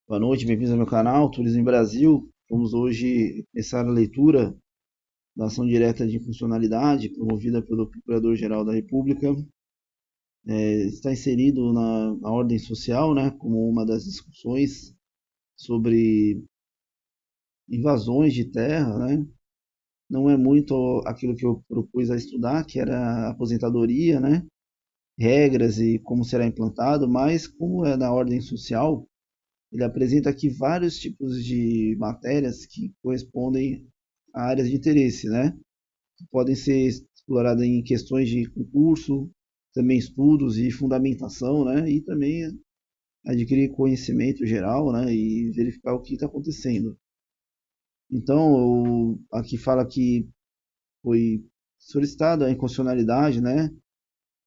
Boa noite, bem-vindos ao meu canal Turismo em Brasil. Vamos hoje começar a leitura da ação direta de inconstitucionalidade promovida pelo Procurador-Geral da República. Está inserido na ordem social, né, como uma das discussões sobre invasões de terra, né. Não é muito aquilo que eu propus a estudar, que era a aposentadoria, né, regras e como será implantado, mas como é na ordem social, ele apresenta aqui vários tipos de matérias que correspondem a áreas de interesse, né? Que podem ser exploradas em questões de concurso, também estudos e fundamentação, né? E também adquirir conhecimento geral, né? E verificar o que está acontecendo. Então, aqui fala que foi solicitada a inconstitucionalidade, né?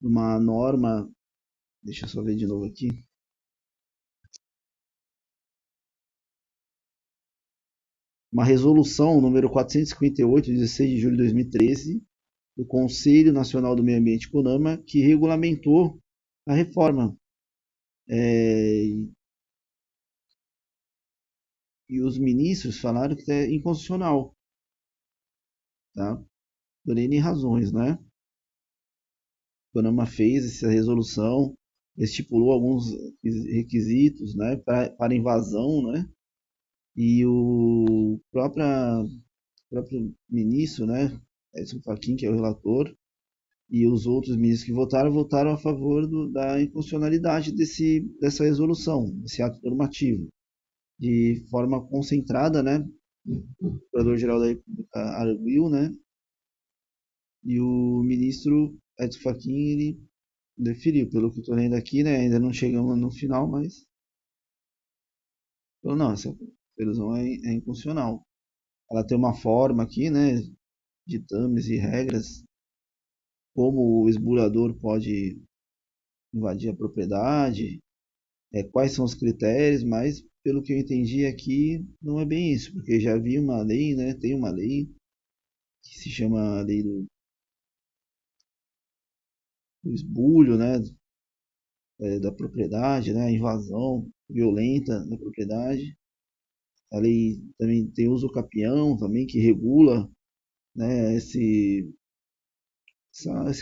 Uma norma, deixa eu só ver de novo aqui. Uma resolução número 458, de 16 de julho de 2013, do Conselho Nacional do Meio Ambiente CONAMA, que regulamentou a reforma. E os ministros falaram que é inconstitucional, tá? Por N razões, né? O CONAMA fez essa resolução, estipulou alguns requisitos, né, para invasão, né? E o próprio ministro, né, Edson Fachin, que é o relator, e os outros ministros que votaram a favor da inconstitucionalidade dessa resolução, desse ato normativo, de forma concentrada, né? O Procurador-Geral da República arguiu, né? E o ministro Edson Fachin, ele deferiu, pelo que estou lendo aqui, né? Ainda não chegamos no final, mas falou, não, essa resolução é inconstitucional. Ela tem uma forma aqui, né? Ditames e regras, como o esburador pode invadir a propriedade, quais são os critérios, mas pelo que eu entendi aqui, não é bem isso, porque já havia uma lei, né? Tem uma lei que se chama Lei do Esbulho, né? Da propriedade, né? A invasão violenta da propriedade. A lei também tem uso capião, também, que regula, né? Esse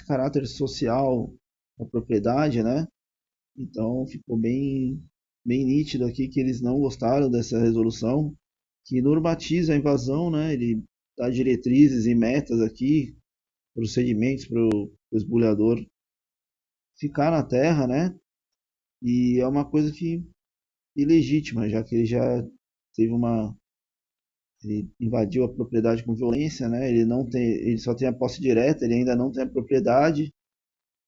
caráter social da propriedade, né? Então ficou bem nítido aqui que eles não gostaram dessa resolução, que normatiza a invasão, né? Ele dá diretrizes e metas aqui, procedimentos para o esbulhador ficar na terra, né? E é uma coisa que ilegítima, já que ele já teve ele invadiu a propriedade com violência, né? Ele só tem a posse direta, ele ainda não tem a propriedade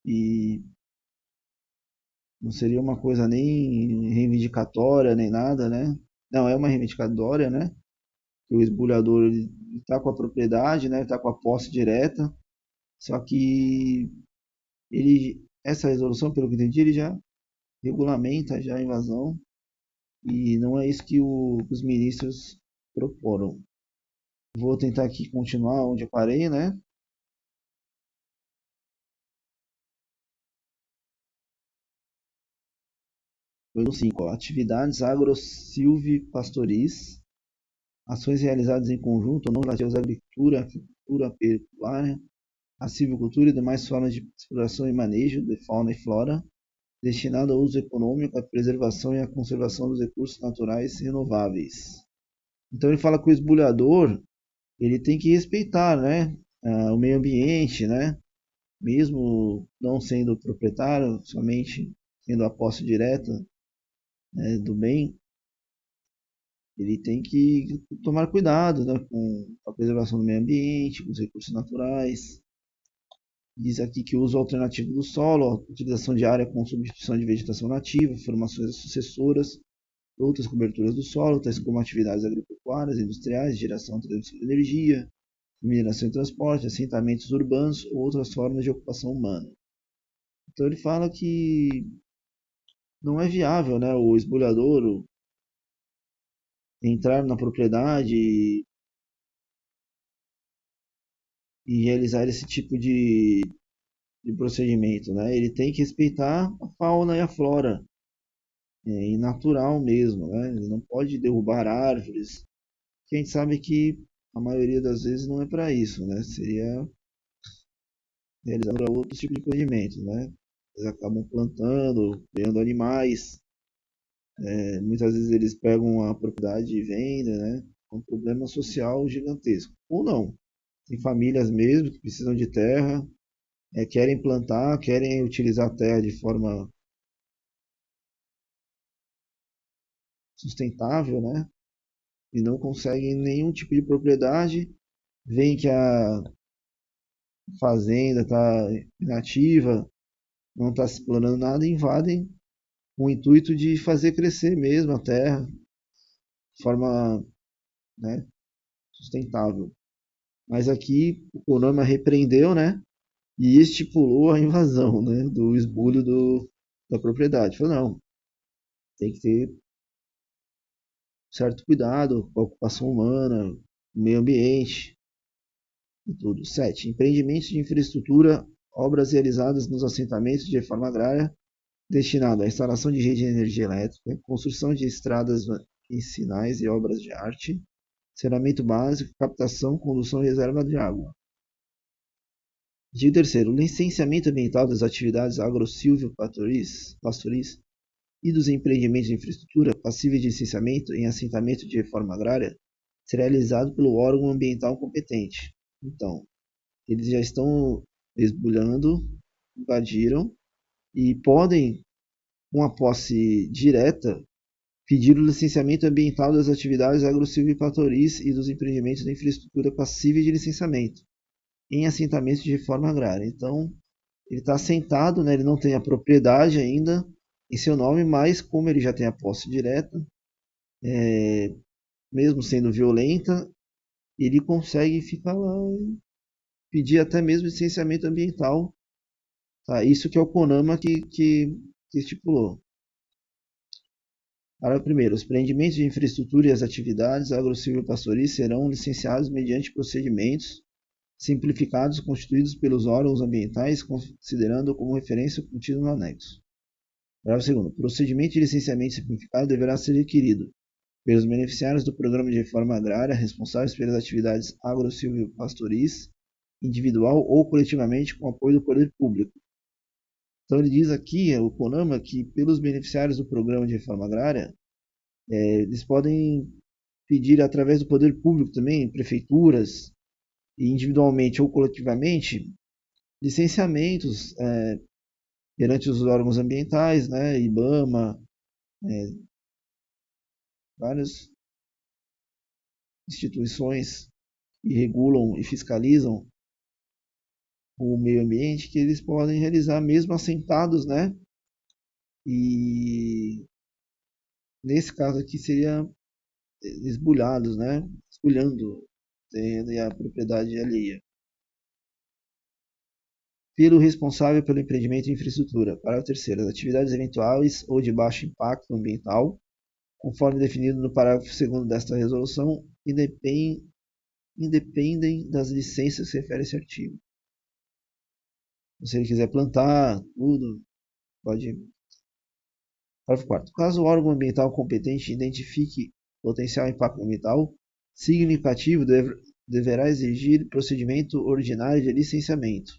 e não seria uma coisa nem reivindicatória nem nada, né? Não é uma reivindicatória, né? Que o esbulhador está com a propriedade, né? Está com a posse direta. Só que essa resolução, pelo que eu entendi, ele já regulamenta já a invasão e não é isso que os ministros proporam. Vou tentar aqui continuar onde eu parei, né? Foi no 5, ó, atividades agro-silvipastoris, ações realizadas em conjunto ou não relativas à agricultura, aquicultura, pecuária, a silvicultura e demais formas de exploração e manejo de fauna e flora, destinado ao uso econômico, à preservação e à conservação dos recursos naturais renováveis. Então ele fala que o esbulhador ele tem que respeitar, né, o meio ambiente, né, mesmo não sendo proprietário, somente sendo a posse direta, né, do bem, ele tem que tomar cuidado, né, com a preservação do meio ambiente, com os recursos naturais. Diz aqui que o uso alternativo do solo, a utilização de área com substituição de vegetação nativa, formações sucessoras, outras coberturas do solo, tais como atividades agropecuárias, industriais, geração e transmissão de energia, mineração e transporte, assentamentos urbanos ou outras formas de ocupação humana. Então ele fala que não é viável, né, o esbulhador entrar na propriedade e realizar esse tipo de procedimento, né? Ele tem que respeitar a fauna e a flora, e natural mesmo, né? Ele não pode derrubar árvores, que a gente sabe que a maioria das vezes não é para isso, né? Seria realizado para outros tipos de empreendimentos, né? Eles acabam plantando, criando animais, muitas vezes eles pegam a propriedade e vendem, né? É um problema social gigantesco. Ou não, tem famílias mesmo que precisam de terra, querem plantar, querem utilizar a terra de forma sustentável, né? E não conseguem nenhum tipo de propriedade, veem que a fazenda está inativa, não está se explorando nada, invadem com o intuito de fazer crescer mesmo a terra de forma, né, sustentável. Mas aqui o CONAMA repreendeu, né, e estipulou a invasão, né, do esbulho da propriedade. Falou, não, tem que ter certo cuidado com a ocupação humana, o meio ambiente e tudo. 7. Empreendimentos de infraestrutura, obras realizadas nos assentamentos de reforma agrária destinado à instalação de rede de energia elétrica, construção de estradas vicinais e obras de arte, saneamento básico, captação, condução e reserva de água. Artigo 3º. O licenciamento ambiental das atividades agro-silvio-pastoris e dos empreendimentos de infraestrutura passíveis de licenciamento em assentamento de reforma agrária será realizado pelo órgão ambiental competente. Então, eles já estão esbulhando, invadiram e podem, com a posse direta, pedir o licenciamento ambiental das atividades agro-silvipatoris e dos empreendimentos de infraestrutura passíveis de licenciamento em assentamentos de reforma agrária. Então, ele está assentado, né, ele não tem a propriedade ainda em seu nome, mas como ele já tem a posse direta, mesmo sendo violenta, ele consegue ficar lá e pedir até mesmo licenciamento ambiental. Tá? Isso que é o CONAMA que estipulou. Parágrafo 1º. Os empreendimentos de infraestrutura e as atividades agro-silvopastoris serão licenciados mediante procedimentos simplificados constituídos pelos órgãos ambientais, considerando como referência o contido no anexo. Parágrafo 2º. O procedimento de licenciamento simplificado deverá ser requerido pelos beneficiários do Programa de Reforma Agrária responsáveis pelas atividades agro-silvopastoris, individual ou coletivamente, com apoio do poder público. Então ele diz aqui, o CONAMA, que pelos beneficiários do Programa de Reforma Agrária, eles podem pedir através do poder público também, prefeituras, e individualmente ou coletivamente, licenciamentos perante os órgãos ambientais, né, IBAMA, várias instituições que regulam e fiscalizam o meio ambiente, que eles podem realizar mesmo assentados, né? E nesse caso aqui seria esbulhados, né? Esbulhando e a propriedade alheia. Pelo responsável pelo empreendimento de infraestrutura. Parágrafo 3º. As atividades eventuais ou de baixo impacto ambiental, conforme definido no parágrafo 2º desta resolução, independem das licenças que se refere a esse artigo. Se ele quiser plantar, tudo, pode. Parágrafo 4º. Caso o órgão ambiental competente identifique potencial impacto ambiental significativo, deverá exigir procedimento ordinário de licenciamento.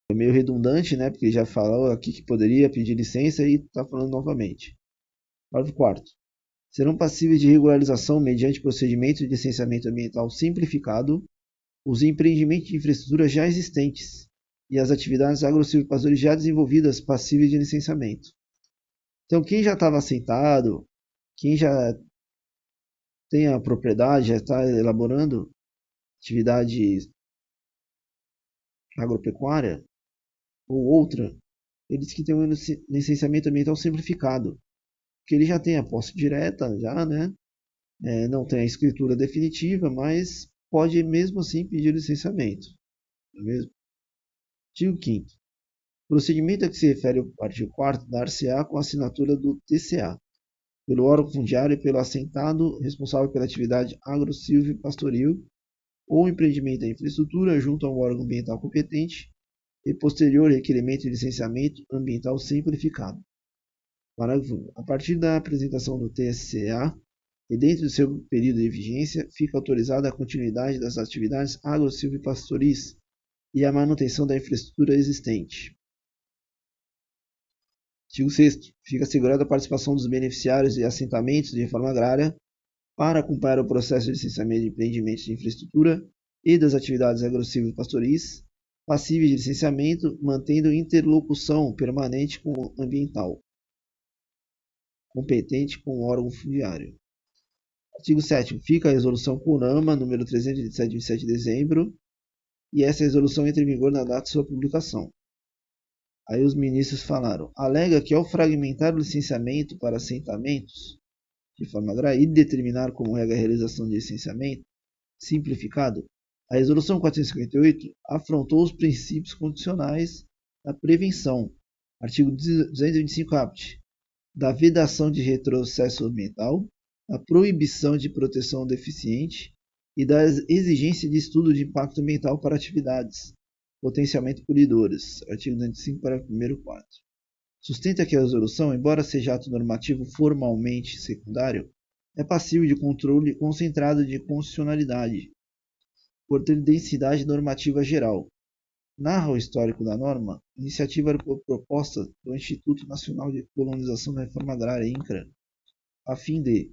É meio redundante, né? Porque já falou aqui que poderia pedir licença e está falando novamente. Parágrafo 4º. Serão passíveis de regularização mediante procedimento de licenciamento ambiental simplificado os empreendimentos de infraestrutura já existentes e as atividades agro-silvopastorizadas já desenvolvidas passíveis de licenciamento. Então, quem já estava assentado, quem já tem a propriedade, já está elaborando atividade agropecuária ou outra, eles que têm um licenciamento ambiental simplificado, porque ele já tem a posse direta, já, né? Não tem a escritura definitiva, mas pode mesmo assim pedir licenciamento. Não é mesmo? Artigo 5º. O procedimento a que se refere o artigo 4º dar-se-á com a assinatura do TCA, pelo órgão fundiário e pelo assentado responsável pela atividade agro-silvio-pastoril ou empreendimento da infraestrutura junto ao órgão ambiental competente, e posterior requerimento de licenciamento ambiental simplificado. Parágrafo 1. A partir da apresentação do TSCA e dentro do seu período de vigência, fica autorizada a continuidade das atividades agro-silvipastoris e a manutenção da infraestrutura existente. Artigo 6º. Fica assegurada a participação dos beneficiários e assentamentos de reforma agrária para acompanhar o processo de licenciamento de empreendimentos de infraestrutura e das atividades agro-silvipastoris passíveis de licenciamento, mantendo interlocução permanente com o ambiental competente com o órgão fundiário. Artigo 7º. Fica a resolução CONAMA número 307 de 27 de dezembro e essa resolução entra em vigor na data de sua publicação. Aí os ministros falaram: alega que ao fragmentar o licenciamento para assentamentos de forma agrária e determinar como regra a realização de licenciamento simplificado, a resolução 458 afrontou os princípios constitucionais da prevenção, artigo 225 caput, da vedação de retrocesso ambiental, da proibição de proteção deficiente e da exigência de estudo de impacto ambiental para atividades potencialmente poluidoras, artigo 205, parágrafo 1º e 4. Sustenta que a resolução, embora seja ato normativo formalmente secundário, é passível de controle concentrado de constitucionalidade, por ter densidade normativa geral. Narra o histórico da norma, iniciativa proposta do Instituto Nacional de Colonização da Reforma Agrária, INCRA, a fim de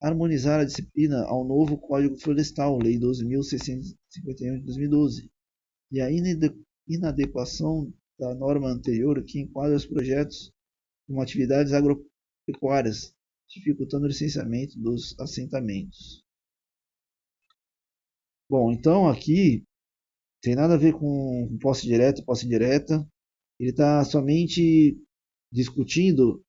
harmonizar a disciplina ao novo Código Florestal, Lei 12.651 de 2012, e a inadequação da norma anterior que enquadra os projetos como atividades agropecuárias, dificultando o licenciamento dos assentamentos. Bom, então aqui tem nada a ver com posse direta e posse indireta. Ele está somente discutindo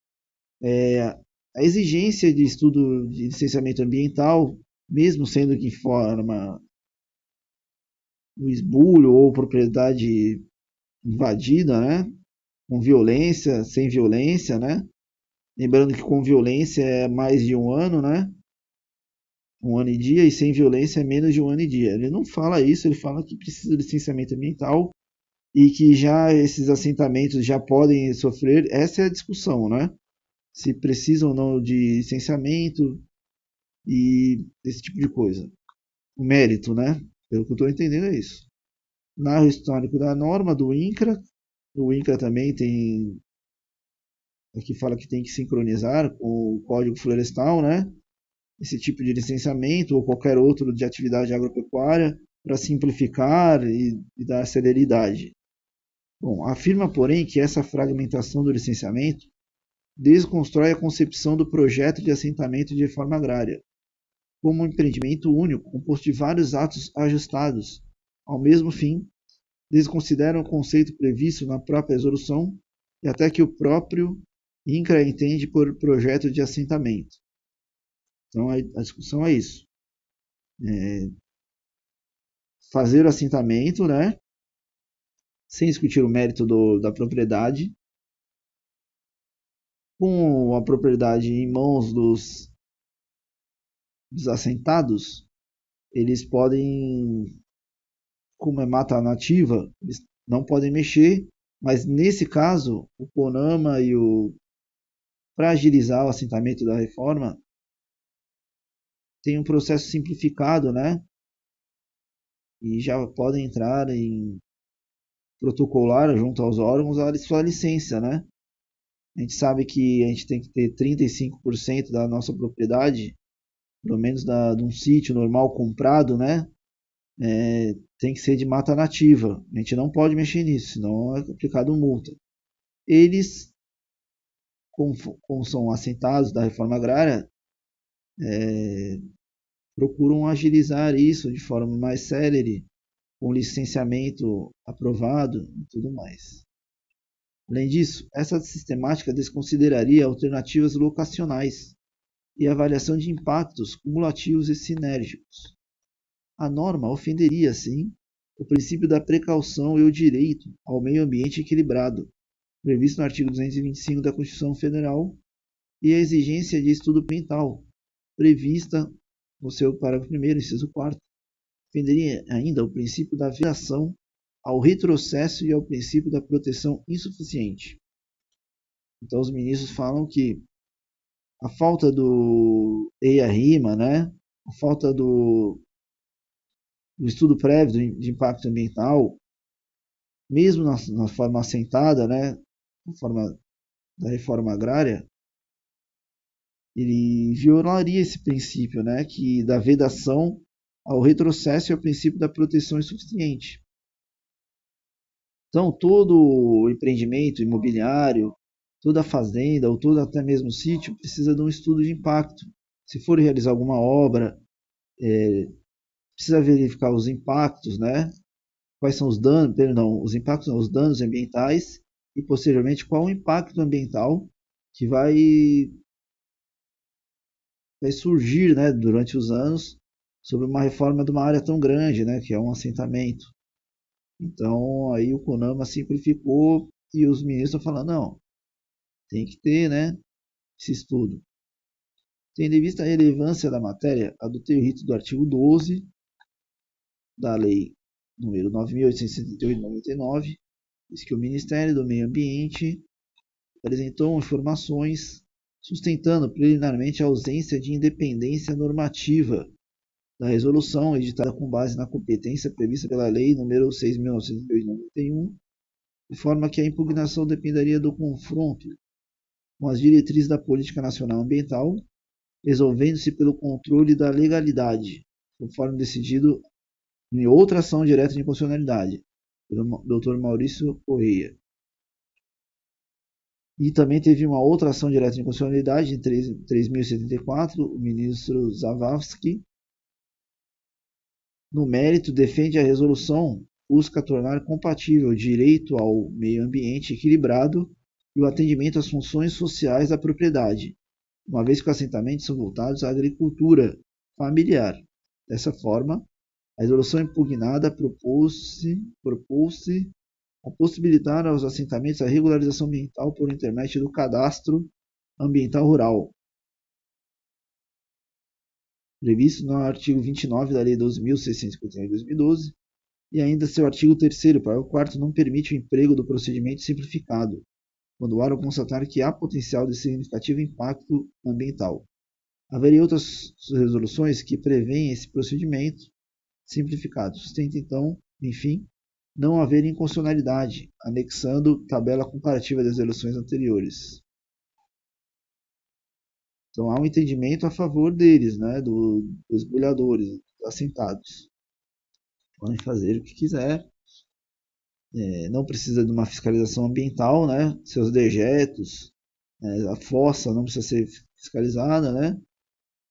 a exigência de estudo de licenciamento ambiental, mesmo sendo que forma o esbulho ou propriedade invadida, né? Com violência, sem violência, né? Lembrando que com violência é mais de um ano, né? Um ano e dia, e sem violência é menos de um ano e dia. Ele não fala isso, ele fala que precisa de licenciamento ambiental e que já esses assentamentos já podem sofrer, essa é a discussão, né? Se precisam ou não de licenciamento e esse tipo de coisa. O mérito, né? Pelo que eu estou entendendo é isso. Narro histórico da norma do INCRA. O INCRA também tem, aqui fala que tem que sincronizar com o Código Florestal, né? Esse tipo de licenciamento ou qualquer outro de atividade agropecuária para simplificar e dar celeridade. Bom, afirma, porém, que essa fragmentação do licenciamento desconstrói a concepção do projeto de assentamento de reforma agrária como um empreendimento único, composto de vários atos ajustados ao mesmo fim, desconsidera o conceito previsto na própria resolução e até que o próprio INCRA entende por projeto de assentamento. Então a discussão é isso. Fazer o assentamento, né, sem discutir o mérito da propriedade, com a propriedade em mãos dos assentados, eles podem, como é mata nativa, eles não podem mexer, mas nesse caso, o CONAMA para agilizar o assentamento da reforma, tem um processo simplificado, né? E já podem entrar em protocolar junto aos órgãos a sua licença, né? A gente sabe que a gente tem que ter 35% da nossa propriedade, pelo menos de um sítio normal comprado, né? Tem que ser de mata nativa. A gente não pode mexer nisso, senão é aplicado multa. Eles, como são assentados da reforma agrária, procuram agilizar isso de forma mais célere, com licenciamento aprovado e tudo mais. Além disso, essa sistemática desconsideraria alternativas locacionais e avaliação de impactos cumulativos e sinérgicos. A norma ofenderia, assim, o princípio da precaução e o direito ao meio ambiente equilibrado, previsto no artigo 225 da Constituição Federal, e a exigência de estudo ambiental, prevista no seu parágrafo 1º, inciso 4º. Ofenderia ainda o princípio da vedação ao retrocesso e ao princípio da proteção insuficiente. Então os ministros falam que a falta do EIA-RIMA, né, a falta do estudo prévio de impacto ambiental, mesmo na forma assentada, né, na forma da reforma agrária, ele violaria esse princípio, né, que da vedação ao retrocesso e ao princípio da proteção insuficiente. Então, todo empreendimento imobiliário, toda fazenda ou todo até mesmo sítio precisa de um estudo de impacto. Se for realizar alguma obra, precisa verificar os impactos, né? Quais são os danos, perdão, os impactos, não, os danos ambientais e posteriormente qual o impacto ambiental que vai surgir, né, durante os anos sobre uma reforma de uma área tão grande, né, que é um assentamento. Então aí o CONAMA simplificou e os ministros estão falando, não, tem que ter, né, esse estudo. Tendo em vista a relevância da matéria, adotei o rito do artigo 12 da Lei número 9.878 de 99, diz que o Ministério do Meio Ambiente apresentou informações sustentando preliminarmente a ausência de independência normativa da resolução editada com base na competência prevista pela Lei nº 6.902 de 91, de forma que a impugnação dependeria do confronto com as diretrizes da Política Nacional Ambiental, resolvendo-se pelo controle da legalidade, conforme decidido em outra ação direta de inconstitucionalidade, pelo Dr. Maurício Correia. E também teve uma outra ação direta de inconstitucionalidade, em 3.074, o ministro Zavascki, no mérito, defende a resolução, busca tornar compatível o direito ao meio ambiente equilibrado e o atendimento às funções sociais da propriedade, uma vez que os assentamentos são voltados à agricultura familiar. Dessa forma, a resolução impugnada propôs-se a possibilitar aos assentamentos a regularização ambiental por intermédio do cadastro ambiental rural, previsto no artigo 29 da Lei 12.651 de 2012, e ainda seu artigo 3º, parágrafo 4º, não permite o emprego do procedimento simplificado, quando há constatar que há potencial de significativo impacto ambiental. Haveria outras resoluções que prevêem esse procedimento simplificado. Sustenta, então, enfim, não haver inconstitucionalidade, anexando tabela comparativa das resoluções anteriores. Então há um entendimento a favor deles, né, dos bolhadores, dos assentados. Podem fazer o que quiser, não precisa de uma fiscalização ambiental, né, seus dejetos, a fossa não precisa ser fiscalizada, né,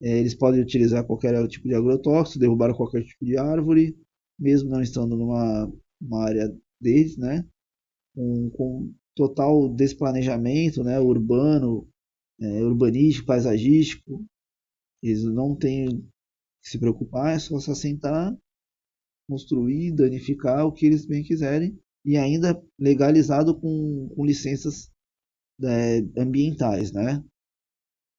eles podem utilizar qualquer tipo de agrotóxico, derrubar qualquer tipo de árvore, mesmo não estando numa área deles, né, com total desplanejamento, né, urbano, urbanístico, paisagístico. Eles não têm que se preocupar, é só se assentar, construir, danificar o que eles bem quiserem, e ainda legalizado com licenças ambientais, né?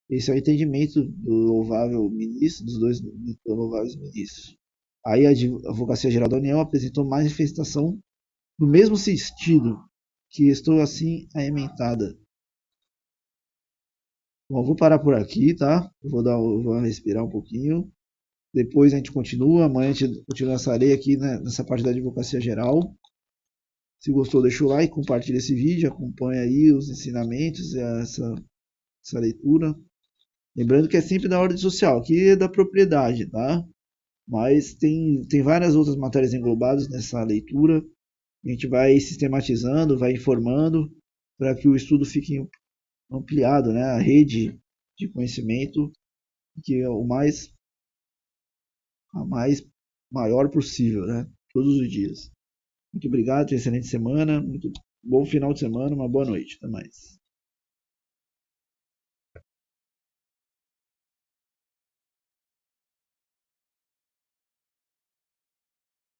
Esse é o entendimento do louvável ministro, dos dois louváveis ministros. Aí a Advocacia Geral da União apresentou mais manifestação no mesmo sentido, que estou assim emendada. Bom, vou parar por aqui, tá? Vou respirar um pouquinho. Depois a gente continua. Amanhã a gente continua essa lei aqui, né, nessa parte da Advocacia Geral. Se gostou, deixa o like, compartilha esse vídeo, acompanha aí os ensinamentos e essa leitura. Lembrando que é sempre da ordem social, aqui é da propriedade, tá? Mas tem várias outras matérias englobadas nessa leitura. A gente vai sistematizando, vai informando para que o estudo fique ampliado, né? A rede de conhecimento que é a mais maior possível, né? Todos os dias. Muito obrigado, excelente semana, muito bom final de semana, uma boa noite. Até mais.